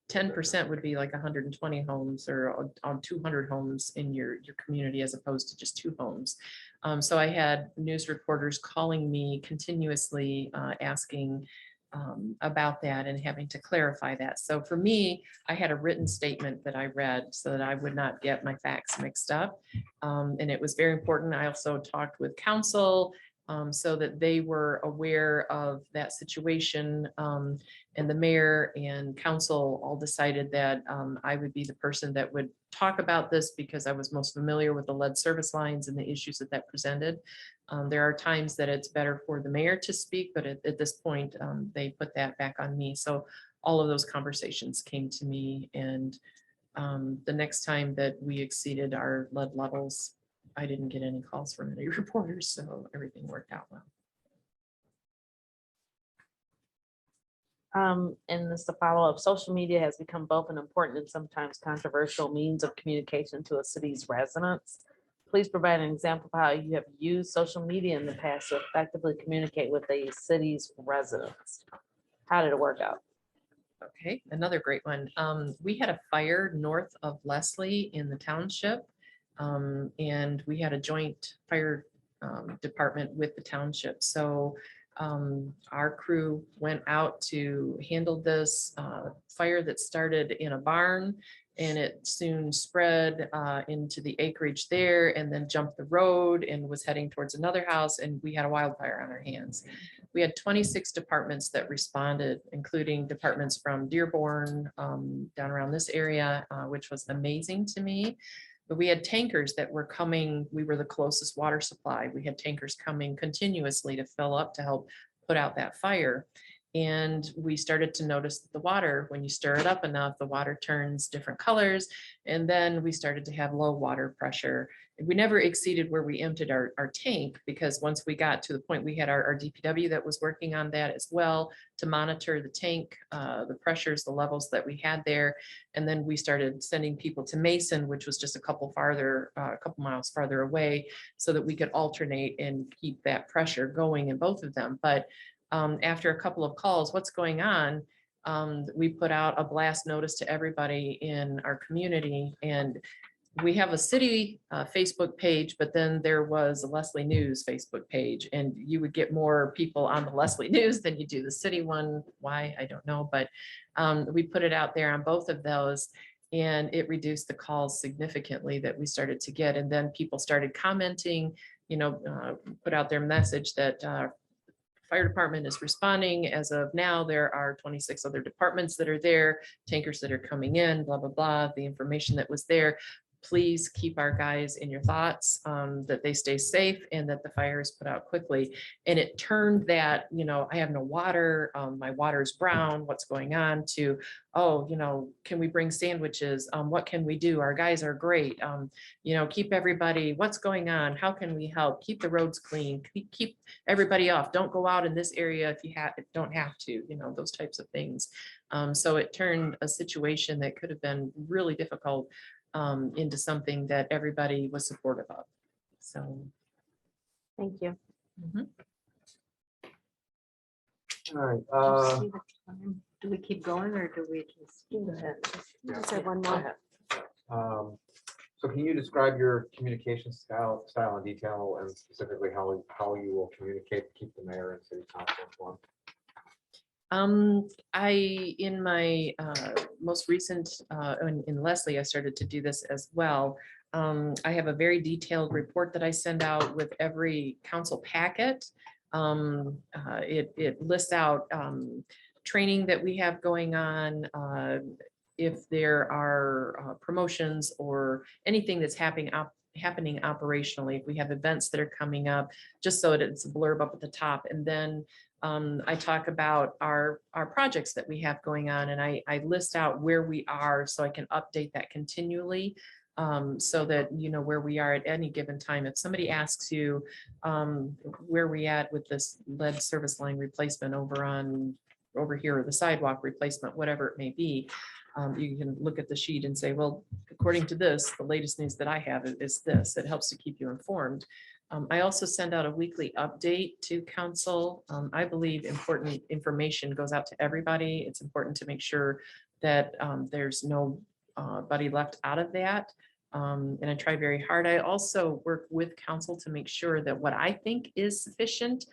10% would be like 120 homes or on 200 homes in your community as opposed to just 2 homes. So I had news reporters calling me continuously asking about that and having to clarify that. So for me, I had a written statement that I read so that I would not get my facts mixed up. And it was very important. I also talked with council so that they were aware of that situation. And the mayor and council all decided that I would be the person that would talk about this because I was most familiar with the lead service lines and the issues that presented. There are times that it's better for the mayor to speak, but at this point, they put that back on me. So all of those conversations came to me, and the next time that we exceeded our lead levels, I didn't get any calls from any reporters, so everything worked out well. And this to follow up, social media has become both an important and sometimes controversial means of communication to a city's residents. Please provide an example of how you have used social media in the past to effectively communicate with a city's residents. How did it work out? Okay, another great one. We had a fire north of Leslie in the township, and we had a joint fire department with the township. So our crew went out to handle this fire that started in a barn, and it soon spread into the acreage there and then jumped the road and was heading towards another house, and we had a wildfire on our hands. We had 26 departments that responded, including departments from Dearborn down around this area, which was amazing to me. But we had tankers that were coming. We were the closest water supply. We had tankers coming continuously to fill up to help put out that fire. And we started to notice that the water, when you stir it up enough, the water turns different colors. And then we started to have low water pressure. We never exceeded where we emptied our tank, because once we got to the point, we had our DPW that was working on that as well to monitor the tank, the pressures, the levels that we had there. And then we started sending people to Mason, which was just a couple miles farther away, so that we could alternate and keep that pressure going in both of them. But after a couple of calls, what's going on? we put out a blast notice to everybody in our community, and we have a city Facebook page, but then there was a Leslie News Facebook page, and you would get more people on the Leslie News than you do the city one. Why, I don't know, but we put it out there on both of those, and it reduced the calls significantly that we started to get. And then people started commenting, put out their message that fire department is responding. As of now, there are 26 other departments that are there, tankers that are coming in, blah, blah, blah, the information that was there. Please keep our guys in your thoughts, that they stay safe and that the fire is put out quickly. And it turned that, I have no water, my water is brown, what's going on, to, oh, can we bring sandwiches? What can we do? Our guys are great. Keep everybody, what's going on? How can we help? Keep the roads clean, keep everybody off. Don't go out in this area if you don't have to, those types of things. So it turned a situation that could have been really difficult into something that everybody was supportive of. So. Thank you. Mhm. All right, See the time? Do we keep going or do we just? Go ahead. Is there one Go more? ahead. so can you describe your communication style in detail, and specifically how you will communicate, to keep the mayor and city council informed? In my most recent, in Leslie, I started to do this as well. I have a very detailed report that I send out with every council packet. It lists out training that we have going on, if there are promotions or anything that's happening operationally, if we have events that are coming up, just so that it's a blurb up at the top. And then I talk about our projects that we have going on, and I list out where we are so I can update that continually, so that you know where we are at any given time. If somebody asks you where we at with this lead service line replacement over here, or the sidewalk replacement, whatever it may be, you can look at the sheet and say, well, according to this, the latest news that I have is this. It helps to keep you informed. I also send out a weekly update to council. I believe important information goes out to everybody. It's important to make sure that there's nobody left out of that. And I try very hard. I also work with council to make sure that what I think is sufficient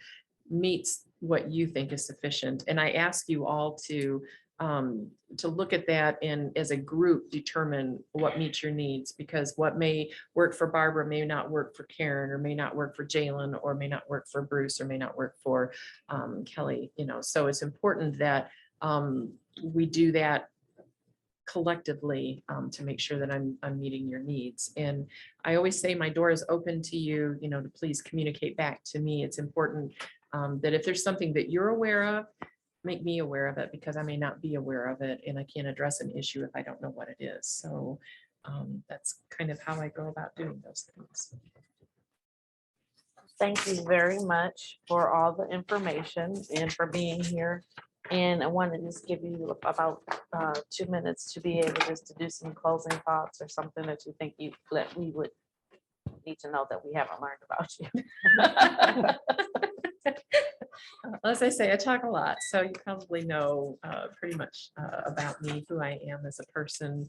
meets what you think is sufficient. And I ask you all to look at that and as a group determine what meets your needs, because what may work for Barbara may not work for Karen, or may not work for Jalen, or may not work for Bruce, or may not work for Kelly, so it's important that we do that collectively to make sure that I'm meeting your needs. And I always say my door is open to you, to please communicate back to me. It's important that if there's something that you're aware of, make me aware of it, because I may not be aware of it and I can't address an issue if I don't know what it is. So that's kind of how I go about doing those things. Thank you very much for all the information and for being here. And I wanted to just give you about 2 minutes to be able just to do some closing thoughts, or something that you think that we would need to know that we haven't learned about you. As I say, I talk a lot, so you probably know pretty much about me, who I am as a person.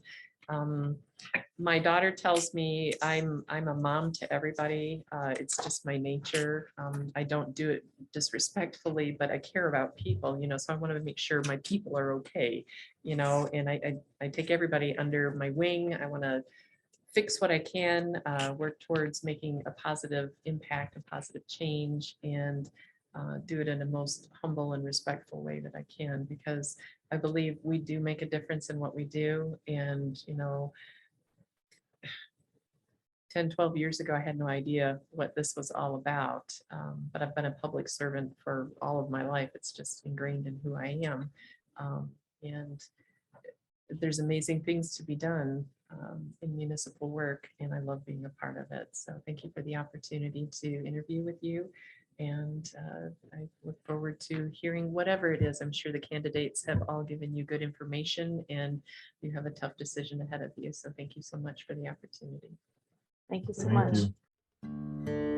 My daughter tells me I'm a mom to everybody. It's just my nature. I don't do it disrespectfully, but I care about people, so I want to make sure my people are okay, and I take everybody under my wing. I want to fix what I can, work towards making a positive impact, a positive change, and do it in a most humble and respectful way that I can, because I believe we do make a difference in what we do. And, 10, 12 years ago, I had no idea what this was all about. But I've been a public servant for all of my life. It's just ingrained in who I am. And there's amazing things to be done in municipal work, and I love being a part of it. So thank you for the opportunity to interview with you. And I look forward to hearing whatever it is. I'm sure the candidates have all given you good information, and you have a tough decision ahead of you. So thank you so much for the opportunity. Thank you so Thank much. you.